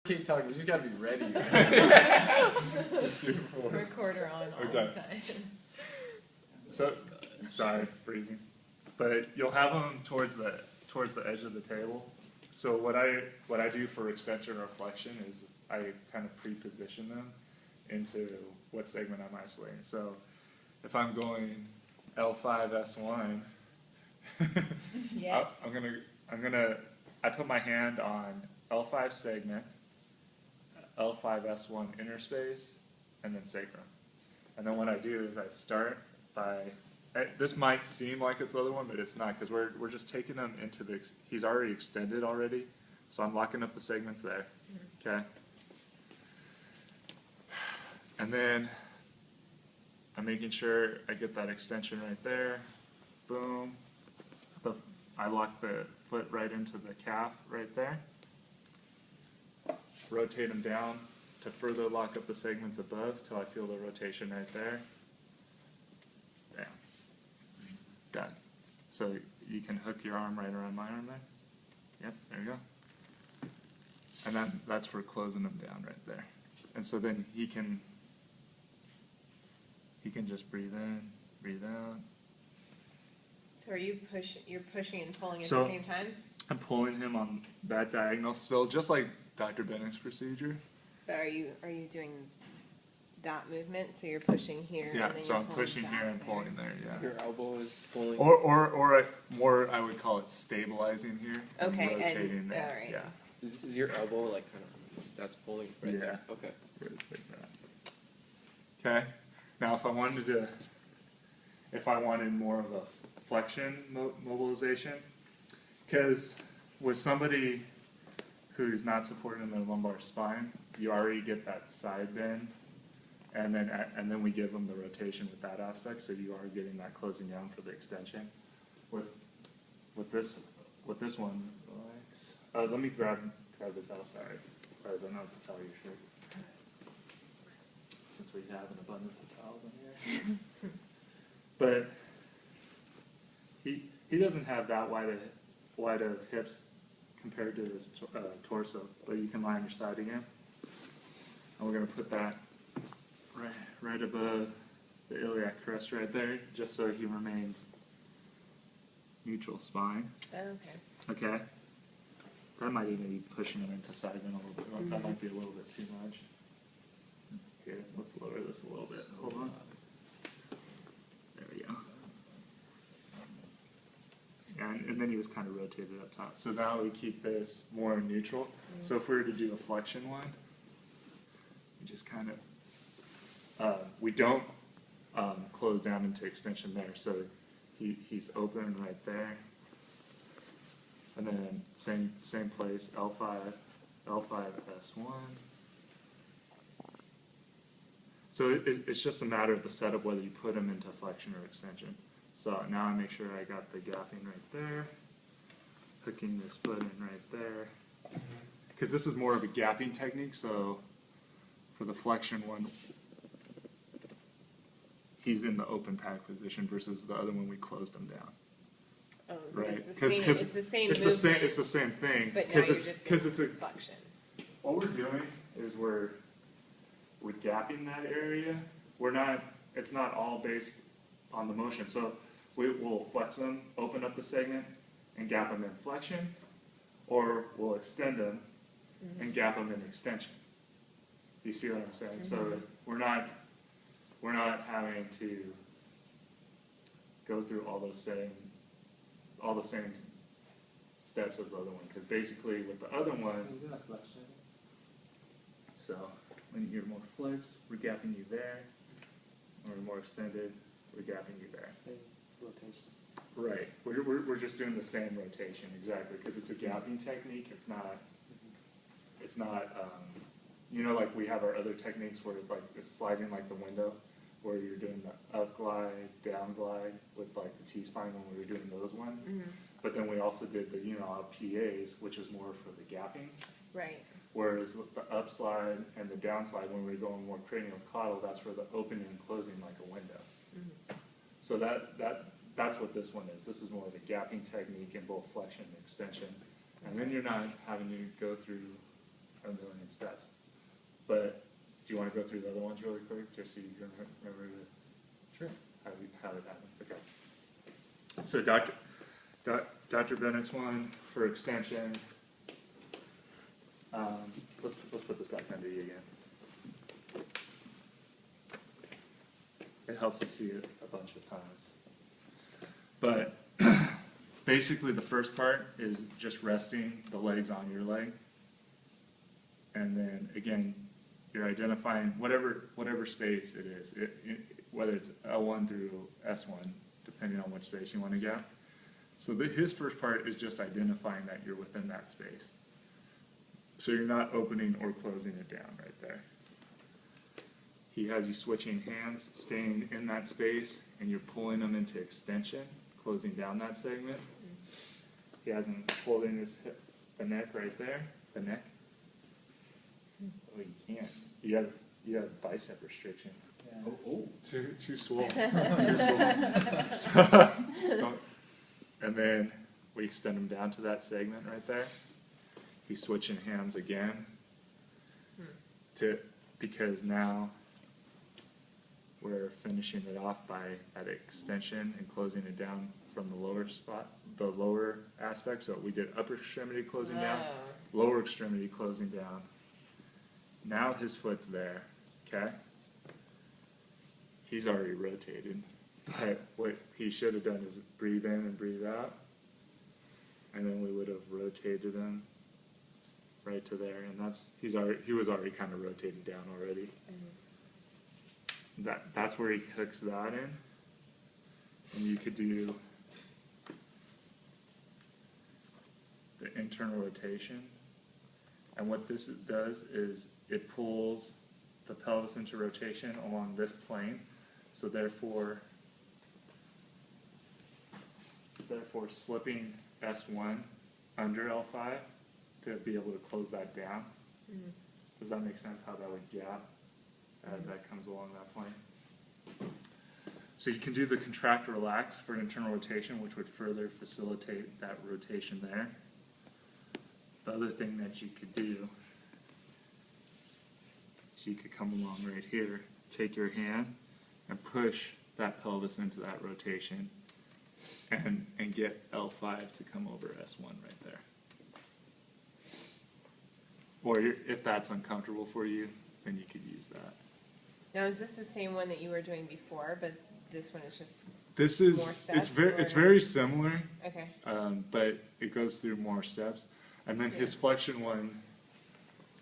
Keep talking. You just gotta be ready. Recorder on all the time. So, sorry, freezing. But you'll have them towards the edge of the table. So what I do for extension or flexion is I kind of pre-position them into what segment I'm isolating. So if I'm going L5 S1, Yes. I put my hand on L5 segment, L5 S1 inner space, and then sacrum. And then what I do is I start by, this might seem like it's the other one, but it's not, because we're just taking them into the, he's already extended already, so I'm locking up the segments there, okay? And then I'm making sure I get that extension right there, boom. I lock the foot right into the calf right there. Rotate them down to further lock up the segments above till I feel the rotation right there. Bam. Done. So you can hook your arm right around my arm there. Yep, there you go. And that's for closing them down right there. And so then he can just breathe in, breathe out. So you're pushing and pulling at So the same time? I'm pulling him on that diagonal, so just like Dr. Bennick's procedure. But are you doing that movement? So you're pushing here. Yeah, and then so you're I'm pulling pushing back here and there. pulling there, yeah. Your elbow is pulling. Or more, I would call it stabilizing here. Okay, and rotating and there. alright. Yeah. Is your elbow like kind of, that's pulling right Yeah. there? Okay. Right like that. Okay. Now, if I wanted more of a flexion mobilization, because with somebody who's not supporting their lumbar spine, you already get that side bend, and then we give them the rotation with that aspect, so you are getting that closing down for the extension. With this one, relax. Let me grab the towel. Sorry, probably don't know what to tell you, shirt. Since we have an abundance of towels in here. But he doesn't have that wide of hips compared to his torso, but you can lie on your side again. And we're going to put that right above the iliac crest right there, just so he remains neutral spine. Okay. Okay? That might even be pushing him into side bend a little bit. Mm-hmm. That might be a little bit too much. Here, let's lower this a little bit. Hold on. There we go. And then he was kind of rotated up top. So now we keep this more neutral. Mm-hmm. So if we were to do a flexion one, we just kind of, we don't close down into extension there. So he's open right there. And then same place, L5 S1. So it's just a matter of the setup whether you put them into flexion or extension. So now I make sure I got the gapping right there, hooking this foot in right there. Because this is more of a gapping technique, so for the flexion one, he's in the open pack position versus the other one we closed him down. Oh, right? It's the same movement. It's the same thing. But now you're just it's a flexion. What we're doing is we're gapping that area. It's not all based on the motion. So we'll flex them, open up the segment, and gap them in flexion, or we'll extend them and gap them in extension. You see what I'm saying? So we're not having to go through all the same steps as the other one, because basically with the other one, so when you're more flex, we're gapping you there. When we're more extended, we're gapping you there. Same rotation. Right. We're just doing the same rotation, exactly, because it's a gapping technique. It's not you know, like we have our other techniques where like it's sliding like the window, where you're doing the up glide, down glide with like the T-spine when we were doing those ones. But then we also did the PAs, which is more for the gapping. Right. Whereas the upslide and the downslide, when we're going more cranial caudal, that's for the opening and closing like a window. So that's what this one is. This is more of a gapping technique in both flexion and extension. And then you're not having to go through a million steps. But do you want to go through the other ones really quick, just so you can remember Sure. how it happened? Okay. So Dr. Bennett's one for extension. Let's put this back under you again. It helps to see it a bunch of times. But basically the first part is just resting the legs on your leg. And then again, you're identifying whatever space it is, whether it's L1 through S1, depending on which space you want to gap. So his first part is just identifying that you're within that space. So you're not opening or closing it down right there. He has you switching hands, staying in that space, and you're pulling them into extension, closing down that segment. He has him holding his hip, the neck right there, the neck. Oh, you can't. You have bicep restriction. Too swole. Too swole. So, and then we extend him down to that segment right there. He's switching hands again because now we're finishing it off by that extension and closing it down from the lower spot, the lower aspect. So we did upper extremity closing down, lower extremity closing down. Now his foot's there, okay? He's already rotated, but what he should have done is breathe in and breathe out, and then we would have rotated him right to there, and he was already kind of rotated down already. That's where he hooks that in, and you could do the internal rotation. And what this does is it pulls the pelvis into rotation along this plane, so therefore slipping S1 under L5 to be able to close that down. Does that make sense how that would gap as that comes along that plane? So you can do the contract relax for an internal rotation, which would further facilitate that rotation there. The other thing that you could do is you could come along right here, take your hand and push that pelvis into that rotation and get L5 to come over S1 right there. Or if that's uncomfortable for you, then you could use that. Now, is this the same one that you were doing before, but this one is just This is, more steps? it's very similar, Okay. but it goes through more steps. And then his flexion one,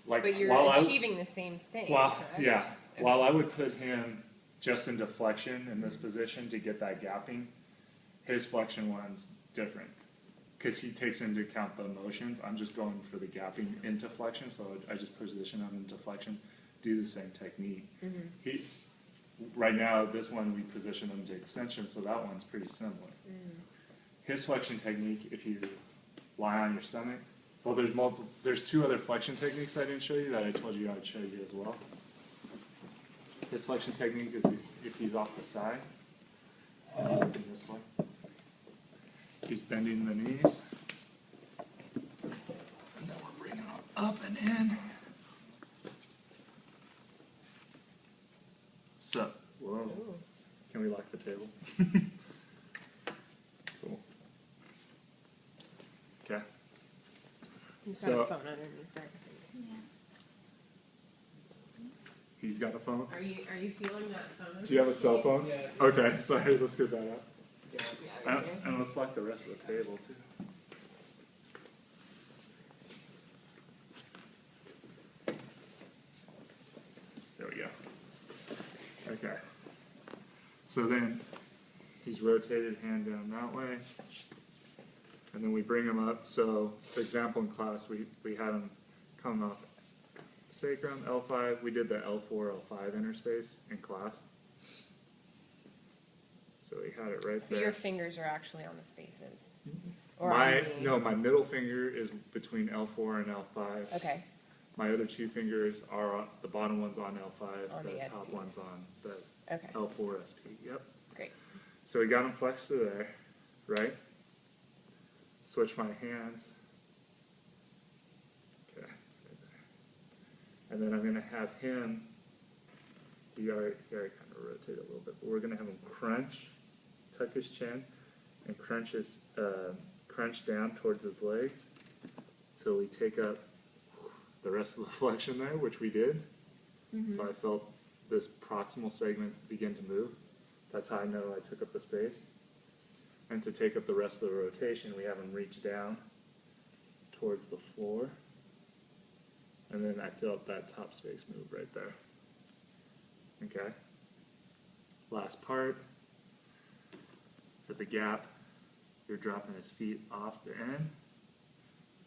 like But you're while achieving the same thing, correct? yeah, Okay. while I would put him just into flexion in this position to get that gapping, his flexion one's different because he takes into account the motions. I'm just going for the gapping into flexion, so I just position him into flexion, do the same technique. Right now, this one we position him to extension, so that one's pretty similar. His flexion technique, if you lie on your stomach, well, there's two other flexion techniques I didn't show you that I told you I'd show you as well. His flexion technique is if he's off the side, and looking this way. He's bending the knees, and then we're bringing him up and in. So, whoa, Ooh. can we lock the table? Cool. Okay. You've got So- a phone underneath there. He's got a phone. Are you feeling that phone? Do you have a cell phone? Yeah. Okay, sorry, let's get that out. Yeah, right there. And let's lock the rest of the table too. There we go. Okay. So then he's rotated hand down that way. And then we bring him up. So the example in class, we had him come off sacrum, L5. We did the L4, L5 interspace in class. So we had it right So there. your fingers are actually on the spaces? Or on My middle finger is between L4 and L5. Okay, My other two fingers are, the bottom one's on L5, On the the top SPs. one's on the okay, L4 SP, yep. great. So we got them flexed to there, right? Switch my hands. Okay, right there. And then I'm gonna have him, he already kind of rotate a little bit, but we're gonna have him crunch, tuck his chin, and crunch down towards his legs till we take up the rest of the flexion there, which we did. So I felt this proximal segment begin to move. That's how I know I took up the space. And to take up the rest of the rotation, we have him reach down towards the floor. And then I felt that top space move right there. Okay. Last part. At the gap, you're dropping his feet off the end.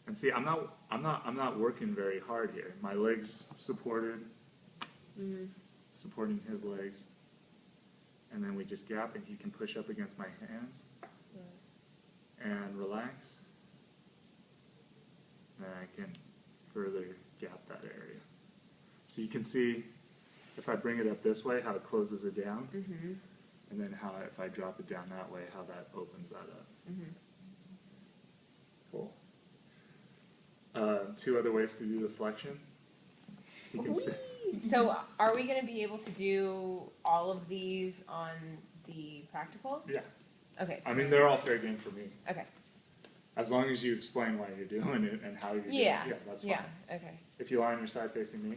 And see, I'm not working very hard here. My legs supported, supporting his legs. And then we just gap, and he can push up against my hands and relax. And I can further gap that area. So you can see, if I bring it up this way, how it closes it down. And then how, if I drop it down that way, how that opens that up. Cool. Two other ways to do the flexion. You can see. So are we gonna be able to do all of these on the practical? Yeah. Okay. I mean, they're all fair game for me. Okay. As long as you explain why you're doing it and how you're doing it. Yeah. Yeah, that's fine. Yeah, okay. If you lie on your side facing me.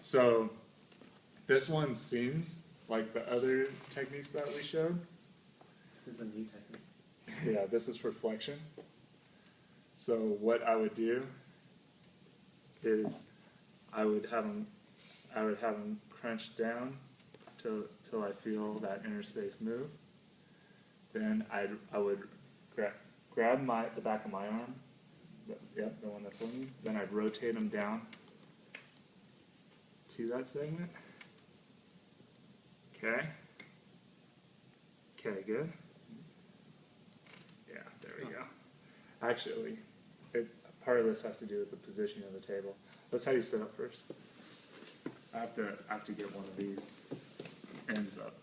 So, this one seems like the other techniques that we showed. This is a new technique. Yeah, this is for flexion. So what I would do is I would have them crunch down till I feel that inner space move. Then I would grab the back of my arm, the one that's holding me. Then I'd rotate them down to that segment. Okay. Okay, good. Yeah, there we go. Actually, part of this has to do with the position of the table. That's how you sit up first. I have to get one of these ends up.